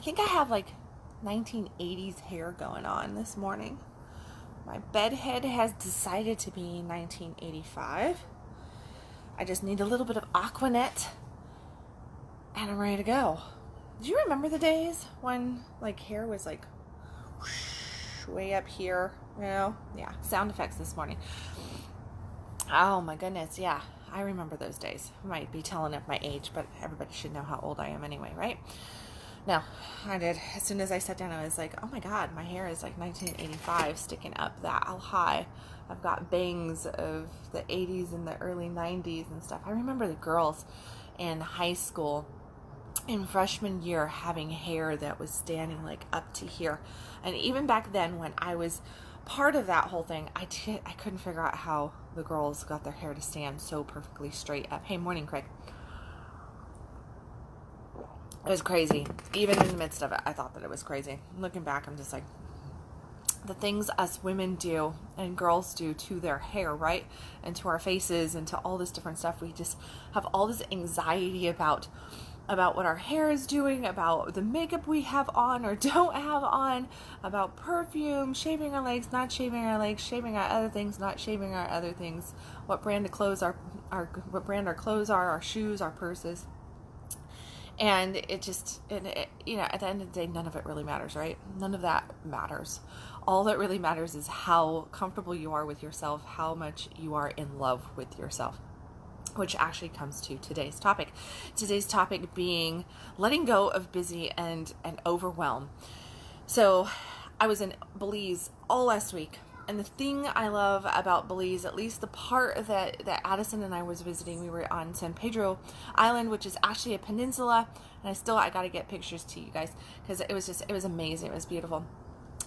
I think I have like 1980s hair going on this morning. My bed head has decided to be 1985. I just need a little bit of Aquanet and I'm ready to go. Do you remember the days when like hair was like whoosh, way up here? You know? Yeah, sound effects this morning. Oh my goodness, yeah. I remember those days. I might be telling up my age, but everybody should know how old I am anyway, right? No, I did. As soon as I sat down, I was like, oh my God, my hair is like 1985 sticking up that high. I've got bangs of the 80s and the early 90s and stuff. I remember the girls in high school in freshman year having hair that was standing like up to here. And even back then when I was part of that whole thing, I couldn't figure out how the girls got their hair to stand so perfectly straight up. Hey, morning, Craig. It was crazy. Even in the midst of it, I thought that it was crazy. Looking back, I'm just like, the things us women do and girls do to their hair, right? And to our faces and to all this different stuff. We just have all this anxiety about what our hair is doing, about the makeup we have on or don't have on, about perfume, shaving our legs, not shaving our legs, shaving our other things, not shaving our other things, what brand of clothes what brand our clothes are, our shoes, our purses. And at the end of the day, none of it really matters, right? None of that matters. All that really matters is how comfortable you are with yourself, how much you are in love with yourself, which actually comes to today's topic. Today's topic being letting go of busy and overwhelm. So I was in Belize all last week. And the thing I love about Belize, at least the part that Addison and I was visiting, we were on San Pedro Island, which is actually a peninsula. And I got to get pictures to you guys because it was amazing. It was beautiful.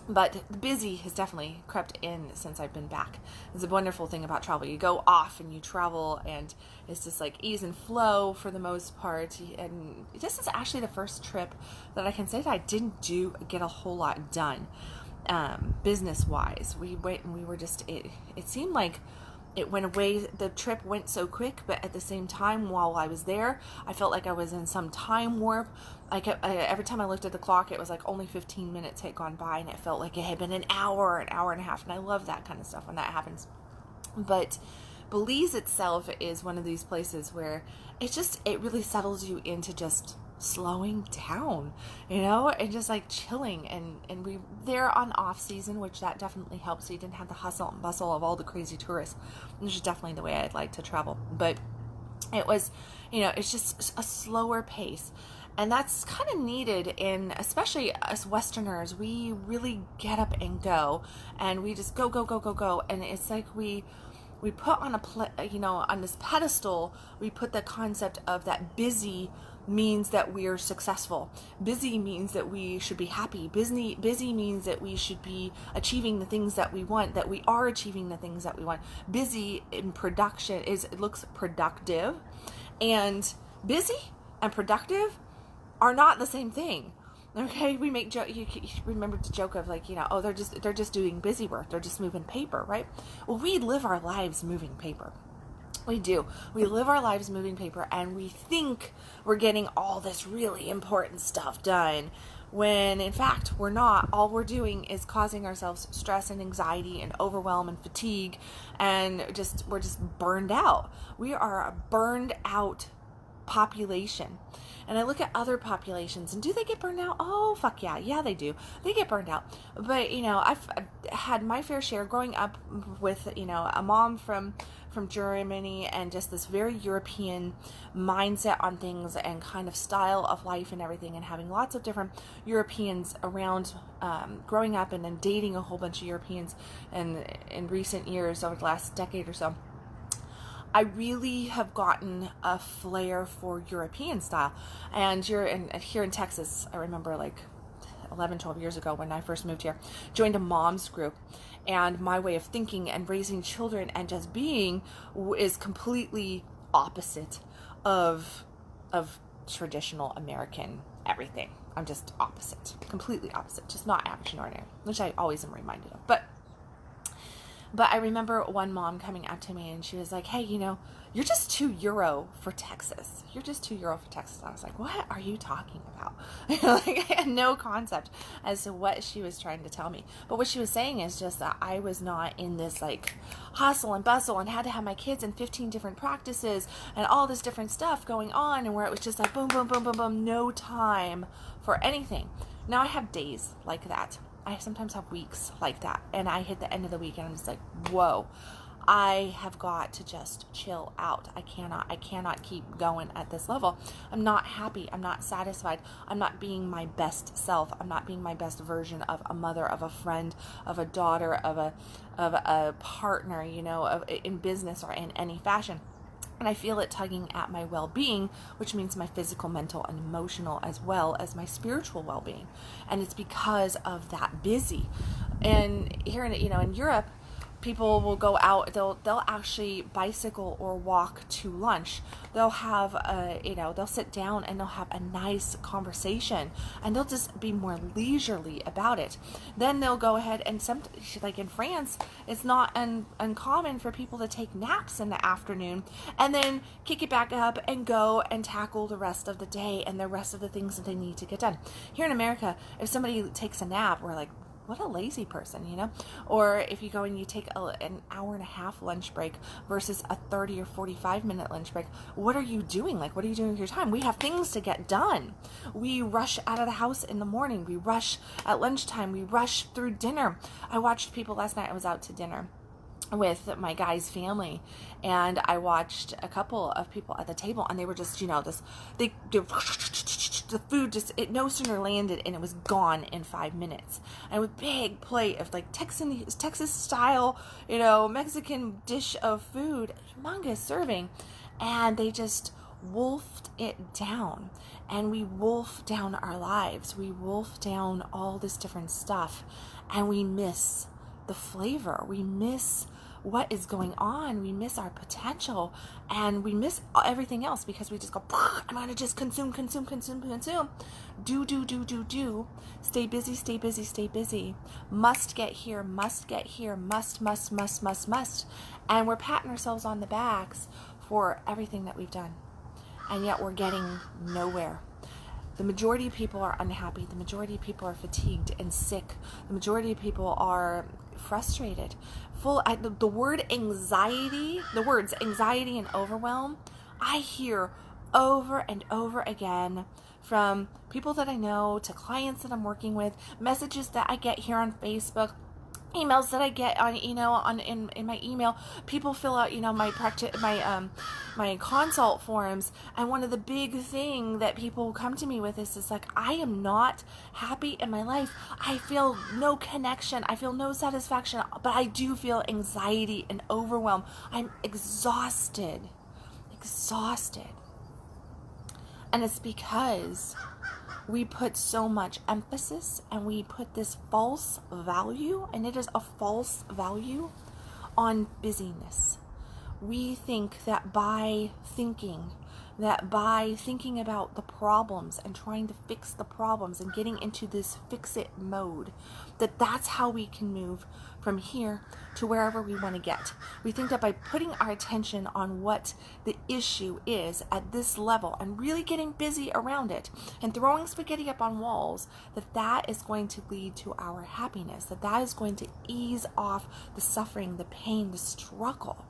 But the busy has definitely crept in since I've been back. It's a wonderful thing about travel. You go off and you travel and it's just like ease and flow for the most part. And this is actually the first trip that I can say that I didn't get a whole lot done. Business wise, we went and we were just, it seemed like it went away. The trip went so quick, but at the same time, while I was there, I felt like I was in some time warp. Every time I looked at the clock, it was like only 15 minutes had gone by and it felt like it had been an hour and a half. And I love that kind of stuff when that happens. But Belize itself is one of these places where it really settles you into just slowing down, and just like chilling, and we there on off season, which that definitely helps. So you didn't have the hustle and bustle of all the crazy tourists, which is definitely the way I'd like to travel. But it was, it's just a slower pace. And that's kind of needed especially us Westerners. We really get up and go, and we just go, go, go, go, go. And it's like we put on on this pedestal, we put the concept of that busy means that we're successful. Busy means that we should be happy. Busy means that we should be achieving the things that we want, that we are achieving the things that we want. Busy in production it looks productive, and busy and productive are not the same thing. Okay, we make joke. You remember the joke of like, they're just doing busy work. They're just moving paper, right? Well, we live our lives moving paper. We do. We live our lives moving paper, and we think we're getting all this really important stuff done, when in fact we're not. All we're doing is causing ourselves stress and anxiety and overwhelm and fatigue, and we're just burned out. We are a burned out population. And I look at other populations, and do they get burned out? Oh, fuck yeah. Yeah, they do. They get burned out. But, I've had my fair share growing up with, a mom from Germany, and just this very European mindset on things and kind of style of life and everything, and having lots of different Europeans around, growing up and then dating a whole bunch of Europeans in recent years, over the last decade or so. I really have gotten a flair for European style. And here in Texas, I remember like 11, 12 years ago when I first moved here, joined a mom's group. And my way of thinking and raising children and just being is completely opposite of traditional American everything. I'm just opposite, completely opposite, just not average and ordinary, which I always am reminded of. But But I remember one mom coming up to me and she was like, hey, you're just €2 for Texas. You're just €2 for Texas. And I was like, what are you talking about? Like, I had no concept as to what she was trying to tell me. But what she was saying is just that I was not in this like hustle and bustle and had to have my kids in 15 different practices and all this different stuff going on, and where it was just like boom, boom, boom, boom, boom, no time for anything. Now I have days like that. I sometimes have weeks like that, and I hit the end of the week and I'm just like, whoa, I have got to just chill out. I cannot keep going at this level. I'm not happy. I'm not satisfied. I'm not being my best self. I'm not being my best version of a mother, of a friend, of a daughter, of a partner, in business or in any fashion. And I feel it tugging at my well-being, which means my physical, mental, and emotional, as well as my spiritual well-being. And it's because of that busy. And here in Europe, people will go out, they'll actually bicycle or walk to lunch. They'll have they'll sit down and they'll have a nice conversation, and they'll just be more leisurely about it. Then they'll go ahead and like in France, it's not uncommon for people to take naps in the afternoon and then kick it back up and go and tackle the rest of the day and the rest of the things that they need to get done. Here in America, if somebody takes a nap, we're like, what a lazy person, Or if you go and you take an hour and a half lunch break versus a 30 or 45-minute lunch break, what are you doing? Like, what are you doing with your time? We have things to get done. We rush out of the house in the morning. We rush at lunchtime. We rush through dinner. I watched people last night. I was out to dinner with my guy's family, and I watched a couple of people at the table, and they were just, the food just, it no sooner landed and it was gone in 5 minutes. And with big plate of like Texas style, Mexican dish of food, humongous serving, and they just wolfed it down. And we wolf down our lives. We wolf down all this different stuff, and we miss the flavor. We miss what is going on. We miss our potential, and we miss everything else because we just go, I'm going to just consume. Do. Stay busy. Must get here. Must. And we're patting ourselves on the backs for everything that we've done. And yet we're getting nowhere. The majority of people are unhappy. The majority of people are fatigued and sick. The majority of people are frustrated. The words anxiety and overwhelm, I hear over and over again from people that I know, to clients that I'm working with, messages that I get here on Facebook, emails that I get on, in my email. People fill out, my consult forms, and one of the big thing that people come to me with is like, I am not happy in my life. I feel no connection. I feel no satisfaction, but I do feel anxiety and overwhelm. I'm exhausted. And it's because we put so much emphasis and we put this false value, and it is a false value, on busyness. We think that by thinking about the problems and trying to fix the problems and getting into this fix-it mode, that's how we can move from here to wherever we want to get. We think that by putting our attention on what the issue is at this level and really getting busy around it and throwing spaghetti up on walls, that is going to lead to our happiness, that is going to ease off the suffering, the pain, the struggle.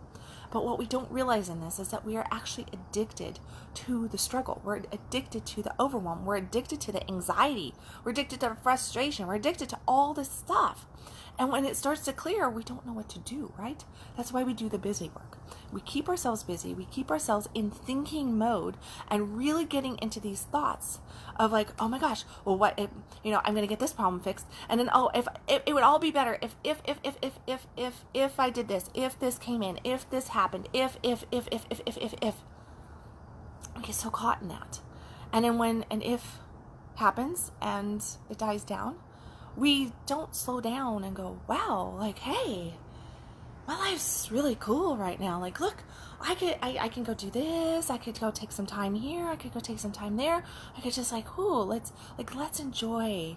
But what we don't realize in this is that we are actually addicted to the struggle. We're addicted to the overwhelm. We're addicted to the anxiety. We're addicted to the frustration. We're addicted to all this stuff. And when it starts to clear, we don't know what to do, right? That's why we do the busy work. We keep ourselves busy. We keep ourselves in thinking mode and really getting into these thoughts of like, oh my gosh, well, what if, I'm going to get this problem fixed. And then, if it would all be better if I did this, if this came in, if this happened, if. I get so caught in that. And then when an if happens and it dies down, we don't slow down and go, wow, like, hey, my life's really cool right now. Like, look, I can go do this. I could go take some time here. I could go take some time there. I could just let's enjoy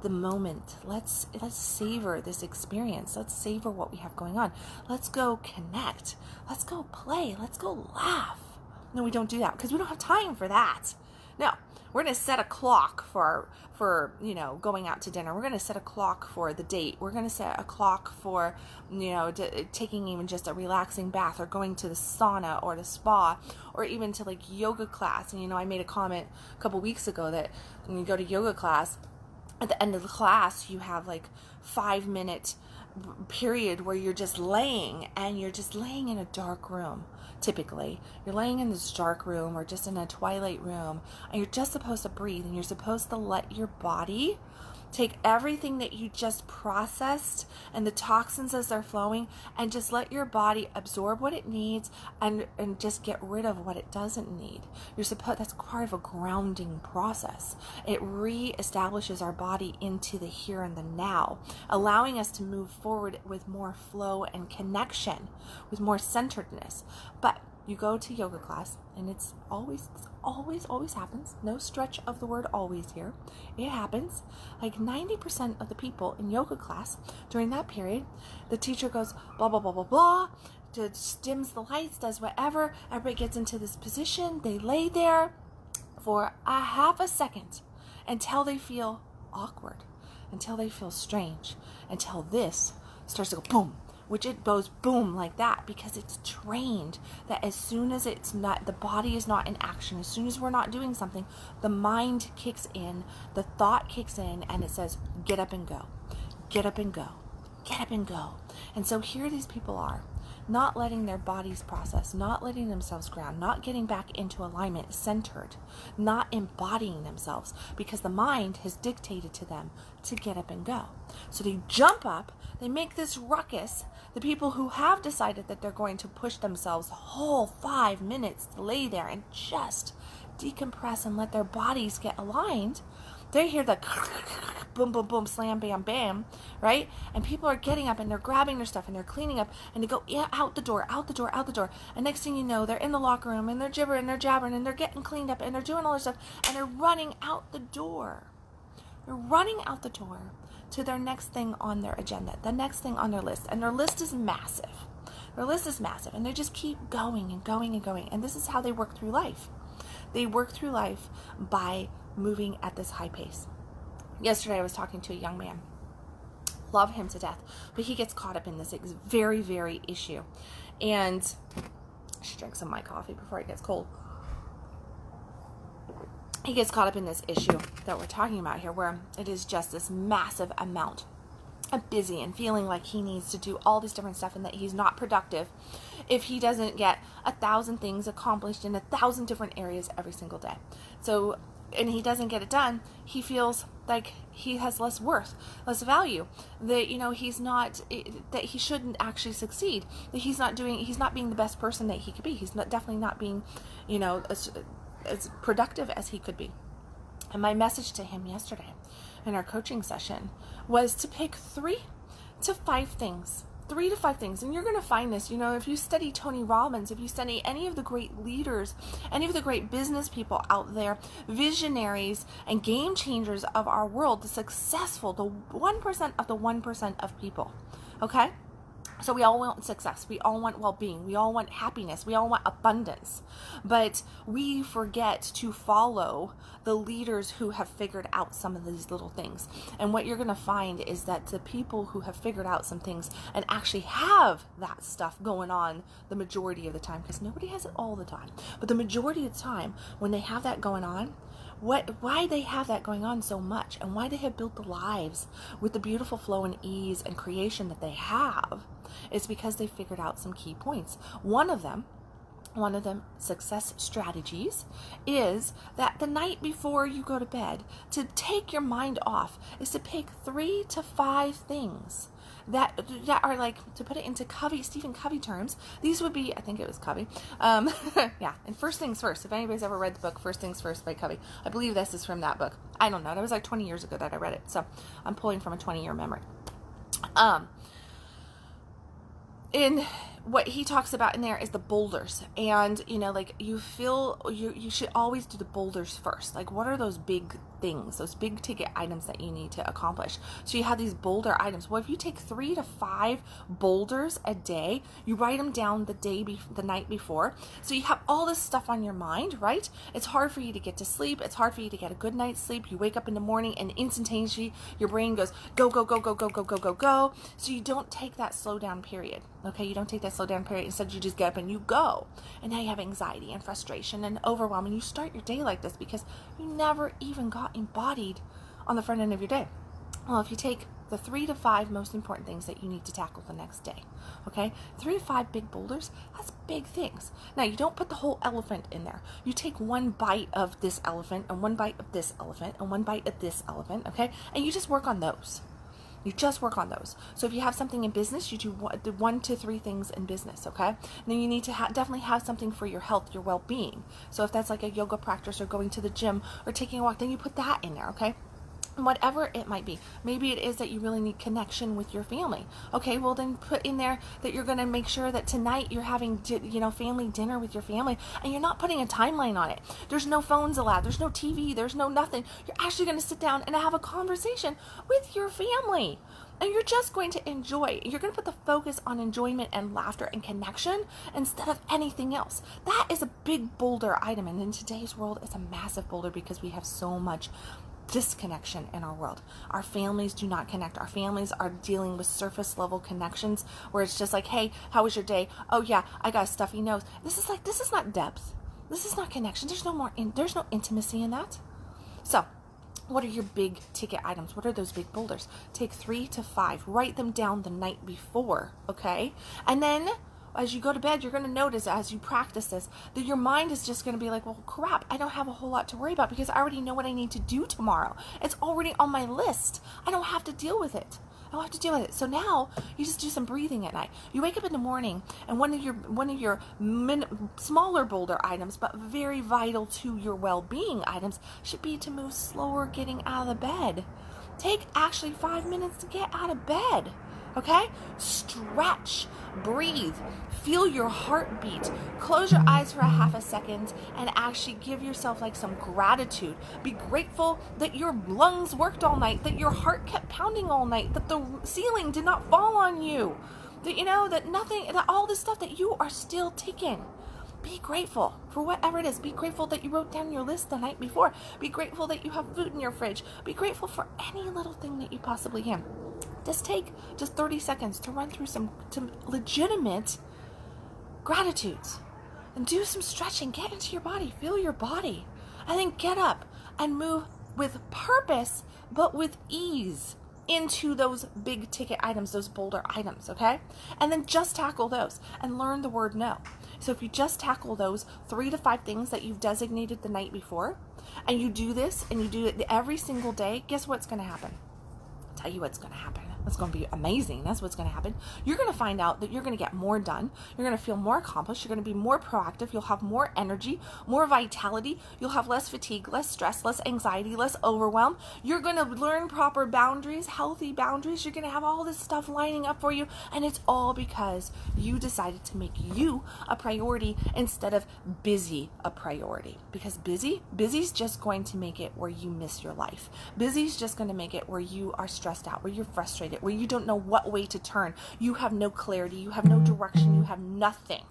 the moment. Let's savor this experience. Let's savor what we have going on. Let's go connect. Let's go play. Let's go laugh. No, we don't do that because we don't have time for that. No, we're going to set a clock for going out to dinner. We're going to set a clock for the date. We're going to set a clock for, taking even just a relaxing bath, or going to the sauna or the spa, or even to like yoga class. And, I made a comment a couple weeks ago that when you go to yoga class, at the end of the class, you have like 5-minute period where you're just laying, and you're just laying in a dark room. Typically, you're laying in this dark room or just in a twilight room, and you're just supposed to breathe, and you're supposed to let your body take everything that you just processed and the toxins as they're flowing, and just let your body absorb what it needs and just get rid of what it doesn't need. That's part of a grounding process. It reestablishes our body into the here and the now, allowing us to move forward with more flow and connection, with more centeredness. But you go to yoga class, and it's always happens. No stretch of the word always here. It happens. Like 90% of the people in yoga class during that period, the teacher goes blah, blah, blah, blah, blah, dims the lights, does whatever. Everybody gets into this position. They lay there for a half a second until they feel awkward, until they feel strange, until this starts to go boom, which it goes boom like that, because it's trained that as soon as the body is not in action, as soon as we're not doing something, the mind kicks in, the thought kicks in, and it says, get up and go, get up and go, get up and go. And so here these people are, not letting their bodies process, not letting themselves ground, not getting back into alignment, centered, not embodying themselves, because the mind has dictated to them to get up and go. So they jump up, they make this ruckus. The people who have decided that they're going to push themselves the whole 5 minutes to lay there and just decompress and let their bodies get aligned, they hear the boom, boom, boom, slam, bam, bam, right? And people are getting up and they're grabbing their stuff and they're cleaning up and they go out the door, out the door, out the door. And next thing you know, they're in the locker room and they're gibbering, they're jabbering, and they're getting cleaned up and they're doing all this stuff, and they're running out the door. They're running out the door to their next thing on their agenda, the next thing on their list. And their list is massive. Their list is massive. And they just keep going and going and going. And this is how they work through life. They work through life by moving at this high pace. Yesterday I was talking to a young man. Love him to death. But he gets caught up in this very, very issue. And I should drink some of my coffee before it gets cold. He gets caught up in this issue that we're talking about here, where it is just this massive amount of busy and feeling like he needs to do all this different stuff and that he's not productive if he doesn't get 1,000 things accomplished in 1,000 different areas every single day. So, and he doesn't get it done, he feels like he has less worth, less value, that, he's not, that he shouldn't actually succeed, that he's not being the best person that he could be. He's definitely not being, as productive as he could be. And my message to him yesterday in our coaching session was to pick 3 to 5 things. 3 to 5 things. And you're going to find this, if you study Tony Robbins, if you study any of the great leaders, any of the great business people out there, visionaries and game changers of our world, the successful, the 1% of the 1% of people. Okay? So we all want success. We all want well-being. We all want happiness. We all want abundance. But we forget to follow the leaders who have figured out some of these little things. And what you're going to find is that the people who have figured out some things and actually have that stuff going on the majority of the time, because nobody has it all the time, but the majority of the time when they have that going on, why they have that going on so much, and why they have built the lives with the beautiful flow and ease and creation that they have, is because they figured out some key points. One of them, success strategies, is that the night before you go to bed, to take your mind off, is to pick 3 to 5 things that are, like, to put it into Stephen Covey terms, these would be, I think it was Covey, yeah, and First Things First. If anybody's ever read the book First Things First by Covey, I believe this is from that book. I don't know, that was like 20 years ago that I read it, so I'm pulling from a 20-year memory. what he talks about in there is the boulders. And, like you should always do the boulders first. Like, what are those big things, those big ticket items that you need to accomplish? So you have these boulder items. Well, if you take 3 to 5 boulders a day, you write them down the night before. So you have all this stuff on your mind, right? It's hard for you to get to sleep. It's hard for you to get a good night's sleep. You wake up in the morning and instantaneously your brain goes, go, go, go, go, go, go, go, go, go. So you don't take that slow down period. Okay, you don't take that slow down period. Instead, you just get up and you go. And now you have anxiety and frustration and overwhelm. And you start your day like this because you never even got embodied on the front end of your day. Well, if you take the 3 to 5 most important things that you need to tackle the next day, okay? 3 to 5 big boulders, that's big things. Now, you don't put the whole elephant in there. You take one bite of this elephant and one bite of this elephant and one bite of this elephant, okay? And you just work on those. You just work on those. So if you have something in business, you do 1 to 3 things in business, okay? And then you need to definitely have something for your health, your well-being. So if that's like a yoga practice or going to the gym or taking a walk, then you put that in there, okay? And whatever it might be. Maybe it is that you really need connection with your family. Okay, well then put in there that you're going to make sure that tonight you're having, family dinner with your family, and you're not putting a timeline on it. There's no phones allowed. There's no TV. There's no nothing. You're actually going to sit down and have a conversation with your family. And you're just going to enjoy. You're going to put the focus on enjoyment and laughter and connection instead of anything else. That is a big boulder item. And in today's world, it's a massive boulder because we have so much disconnection in our world. Our families do not connect. Our families are dealing with surface level connections where it's just like, hey, how was your day? Oh yeah, I got a stuffy nose. This is not depth. This is not connection. There's no intimacy in that. So what are your big ticket items? What are those big boulders? Take 3 to 5. Write them down the night before, okay? And then as you go to bed, you're going to notice as you practice this that your mind is just going to be like, well, crap, I don't have a whole lot to worry about because I already know what I need to do tomorrow. It's already on my list. I don't have to deal with it. I don't have to deal with it. So now you just do some breathing at night. You wake up in the morning, and one of your smaller boulder items, but very vital to your well-being items, should be to move slower getting out of the bed. Take actually 5 minutes to get out of bed. Okay? Stretch, breathe, feel your heartbeat, close your eyes for a half a second and actually give yourself like some gratitude. Be grateful that your lungs worked all night, that your heart kept pounding all night, that the ceiling did not fall on you, that all this stuff that you are still taking. Be grateful for whatever it is. Be grateful that you wrote down your list the night before. Be grateful that you have food in your fridge. Be grateful for any little thing that you possibly can. Just take 30 seconds to run through some legitimate gratitudes and do some stretching. Get into your body, feel your body, and then get up and move with purpose, but with ease into those big ticket items, those boulder items, okay? And then just tackle those and learn the word no. So if you just tackle those 3 to 5 things that you've designated the night before, and you do this and you do it every single day, guess what's going to happen? I'll tell you what's going to happen. It's going to be amazing. That's what's going to happen. You're going to find out that you're going to get more done. You're going to feel more accomplished. You're going to be more proactive. You'll have more energy, more vitality. You'll have less fatigue, less stress, less anxiety, less overwhelm. You're going to learn proper boundaries, healthy boundaries. You're going to have all this stuff lining up for you. And it's all because you decided to make you a priority instead of busy a priority. Because busy's just going to make it where you miss your life. Busy's just going to make it where you are stressed out, where you're frustrated, where you don't know what way to turn. You have no clarity. You have no direction. You have nothing.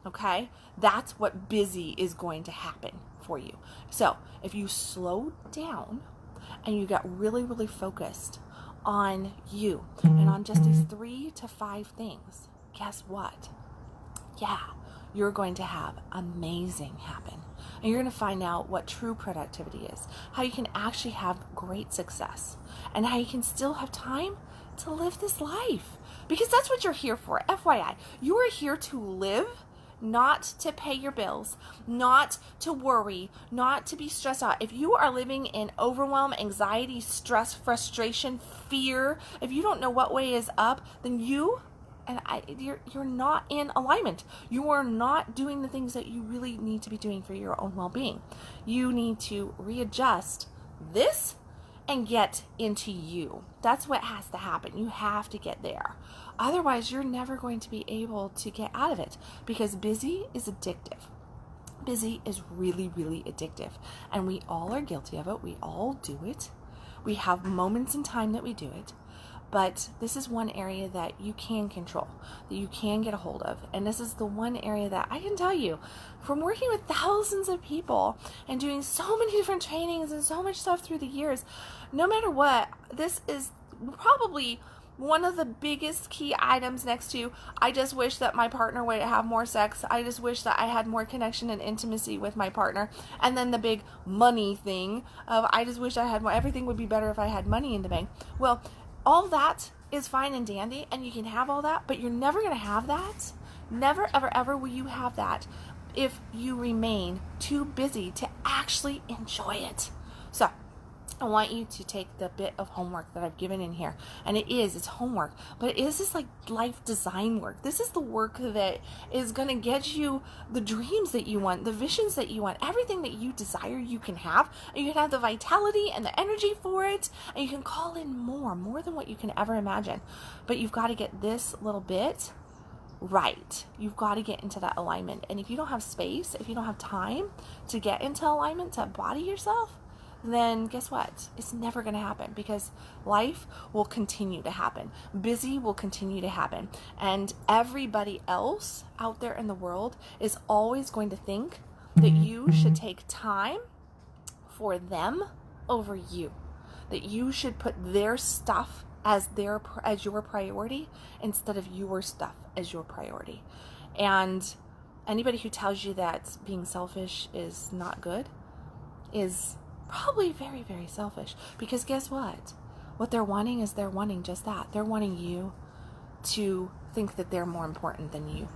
Okay? That's what busy is going to happen for you. So if you slow down and you get really, really focused on you and on just these 3 to 5 things, guess what? Yeah, you're going to have amazing happen. And you're going to find out what true productivity is, how you can actually have great success, and how you can still have time to live this life. Because that's what you're here for. FYI, you are here to live, not to pay your bills, not to worry, not to be stressed out. If you are living in overwhelm, anxiety, stress, frustration, fear, if you don't know what way is up, then you're not in alignment. You are not doing the things that you really need to be doing for your own well-being. You need to readjust this and get into you. That's what has to happen. You have to get there. Otherwise, you're never going to be able to get out of it, because busy is addictive. Busy is really, really addictive. And we all are guilty of it. We all do it. We have moments in time that we do it. But this is one area that you can control, that you can get a hold of. And this is the one area that I can tell you, from working with thousands of people and doing so many different trainings and so much stuff through the years, no matter what, this is probably one of the biggest key items next to, I just wish that my partner would have more sex. I just wish that I had more connection and intimacy with my partner. And then the big money thing of, I just wish I had more, everything would be better if I had money in the bank. Well, all that is fine and dandy, and you can have all that, but you're never going to have that. Never, ever, ever will you have that if you remain too busy to actually enjoy it. So I want you to take the bit of homework that I've given in here, and it's homework, but it is this like life design work. This is the work that is going to get you the dreams that you want, the visions that you want, everything that you desire you can have, and you can have the vitality and the energy for it, and you can call in more than what you can ever imagine. But you've got to get this little bit right. You've got to get into that alignment. And if you don't have space, if you don't have time to get into alignment, to embody yourself, then guess what? It's never going to happen, because life will continue to happen. Busy will continue to happen. And everybody else out there in the world is always going to think that you should take time for them over you. That you should put their stuff as your priority instead of your stuff as your priority. And anybody who tells you that being selfish is not good is probably very, very selfish, because guess what? What they're wanting is they're wanting just that. They're wanting you to think that they're more important than you,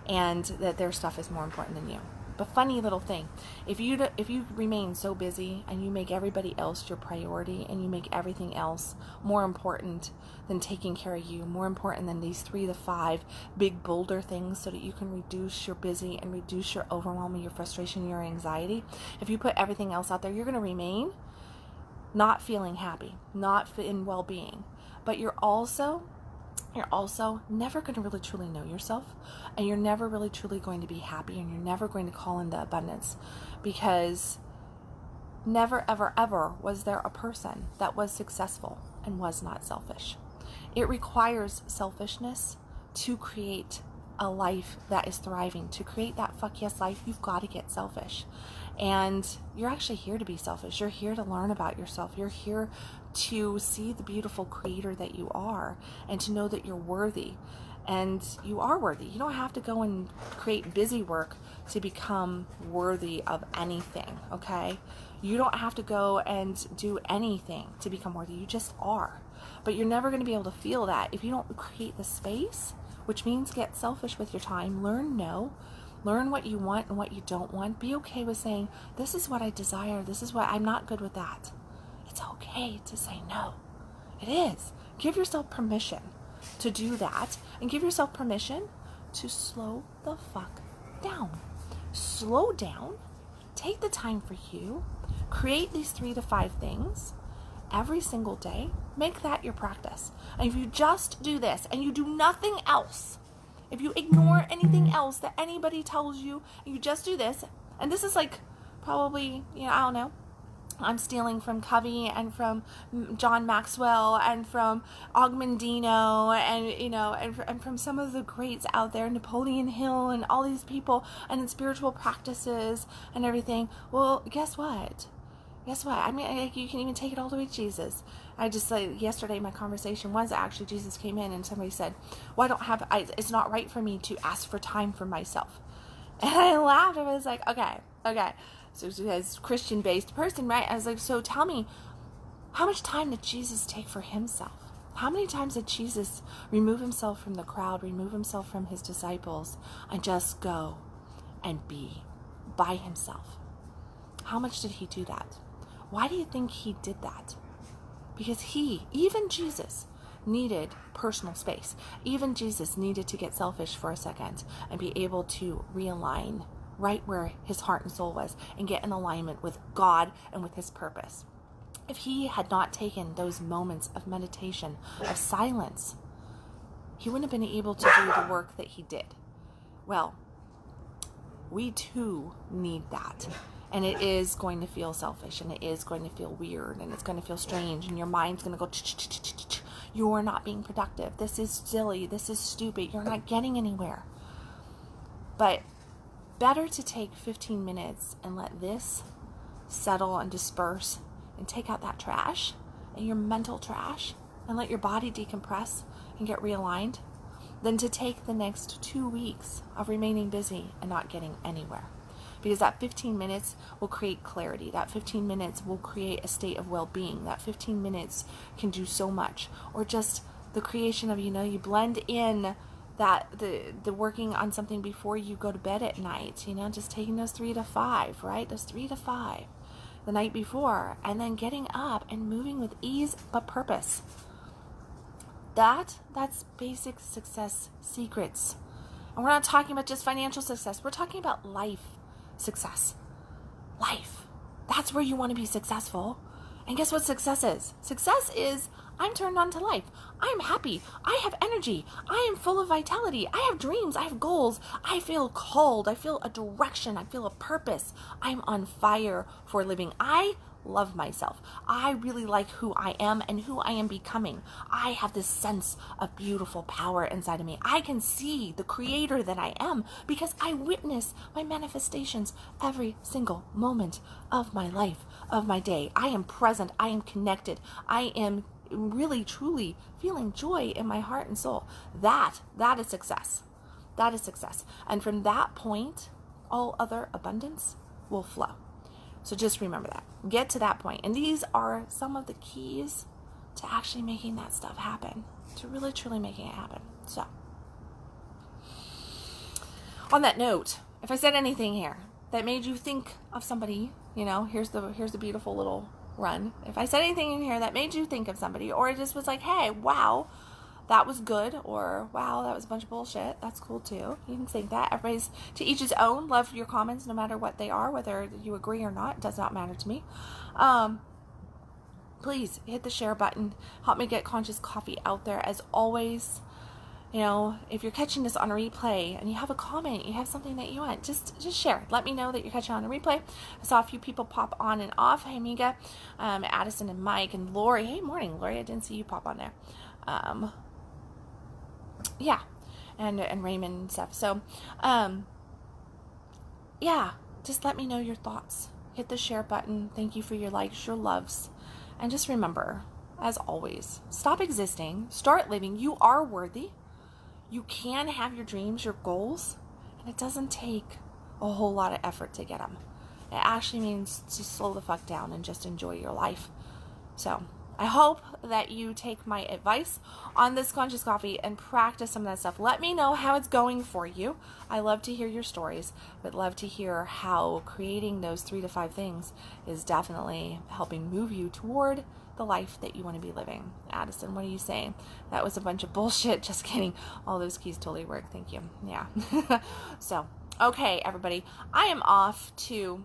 and that their stuff is more important than you. But funny little thing, if you remain so busy and you make everybody else your priority, and you make everything else more important than taking care of you, more important than these 3 to 5 big boulder things, so that you can reduce your busy and reduce your overwhelm and your frustration, your anxiety. If you put everything else out there, you're going to remain not feeling happy, not in well-being. But you're also never going to really truly know yourself, and you're never really truly going to be happy, and you're never going to call in the abundance, because never, ever, ever was there a person that was successful and was not selfish. It requires selfishness to create a life that is thriving. To create that fuck yes life, you've got to get selfish. And you're actually here to be selfish. You're here to learn about yourself. You're here to see the beautiful creator that you are, and to know that you're worthy. And you are worthy. You don't have to go and create busy work to become worthy of anything, okay? You don't have to go and do anything to become worthy. You just are. But you're never going to be able to feel that if you don't create the space, which means get selfish with your time. Learn no. Learn what you want and what you don't want. Be okay with saying, this is what I desire. This is what I'm not good with that. It's okay to say no. It is. Give yourself permission to do that, and give yourself permission to slow the fuck down. Slow down. Take the time for you. Create these 3 to 5 things every single day. Make that your practice. And if you just do this and you do nothing else, if you ignore anything else that anybody tells you, and you just do this, and this is like probably, I don't know, I'm stealing from Covey and from John Maxwell and from Ogmandino and from some of the greats out there, Napoleon Hill and all these people, and in spiritual practices and everything. Well, guess what? I mean, you can even take it all the way to Jesus. Yesterday my conversation was actually, Jesus came in and somebody said, well, it's not right for me to ask for time for myself. And I laughed. I was like, okay. So as a Christian-based person, right? I was like, so tell me, how much time did Jesus take for himself? How many times did Jesus remove himself from the crowd, remove himself from his disciples, and just go and be by himself? How much did he do that? Why do you think he did that? Because even Jesus, needed personal space. Even Jesus needed to get selfish for a second and be able to realign right where his heart and soul was and get in alignment with God and with his purpose. If he had not taken those moments of meditation, of silence, he wouldn't have been able to do the work that he did. Well, we too need that. And it is going to feel selfish, and it is going to feel weird, and it's going to feel strange, and your mind's going to go, you're not being productive. This is silly. This is stupid. You're not getting anywhere. But better to take 15 minutes and let this settle and disperse and take out that trash and your mental trash and let your body decompress and get realigned than to take the next 2 weeks of remaining busy and not getting anywhere. Because that 15 minutes will create clarity. That 15 minutes will create a state of well-being. That 15 minutes can do so much. Or just the creation of, you blend in that the working on something before you go to bed at night, just taking those 3 to 5, right? Those 3 to 5 the night before, and then getting up and moving with ease but purpose. That's basic success secrets. And we're not talking about just financial success. We're talking about life success. Life. That's where you want to be successful. And guess what success is? Success is I'm turned on to life. I'm happy. I have energy. I am full of vitality. I have dreams. I have goals. I feel called. I feel a direction. I feel a purpose. I'm on fire for living. I love myself. I really like who I am and who I am becoming. I have this sense of beautiful power inside of me. I can see the creator that I am because I witness my manifestations every single moment of my life, of my day. I am present. I am connected. I am really, truly feeling joy in my heart and soul. That is success. That is success. And from that point, all other abundance will flow. So just remember that. Get to that point. And these are some of the keys to actually making that stuff happen, to really, truly making it happen. So, on that note, if I said anything here that made you think of somebody, here's the beautiful little run. If I said anything in here that made you think of somebody, or it just was like, hey, wow, that was good, or wow, that was a bunch of bullshit, that's cool too. You can think that. Everybody's to each his own. Love your comments no matter what they are, whether you agree or not. It does not matter to me. Please hit the share button. Help me get Conscious Coffee out there. As always, if you're catching this on a replay and you have a comment, you have something that you want, just share. Let me know that you're catching on a replay. I saw a few people pop on and off. Hey, Miga, Addison and Mike and Lori. Hey, morning, Lori. I didn't see you pop on there. Yeah, and Raymond and stuff. So, yeah, just let me know your thoughts. Hit the share button. Thank you for your likes, your loves. And just remember, as always, stop existing. Start living. You are worthy. You can have your dreams, your goals, and it doesn't take a whole lot of effort to get them. It actually means to slow the fuck down and just enjoy your life. So, I hope that you take my advice on this Conscious Coffee and practice some of that stuff. Let me know how it's going for you. I love to hear your stories, but love to hear how creating those 3 to 5 things is definitely helping move you toward the life that you want to be living. Addison, what are you saying? That was a bunch of bullshit. Just kidding. All those keys totally work. Thank you. Yeah. So, okay, everybody. I am off to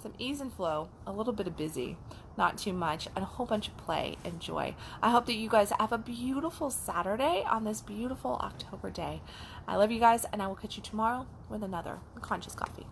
some ease and flow, a little bit of busy, not too much, and a whole bunch of play and joy. I hope that you guys have a beautiful Saturday on this beautiful October day. I love you guys, and I will catch you tomorrow with another Conscious Coffee.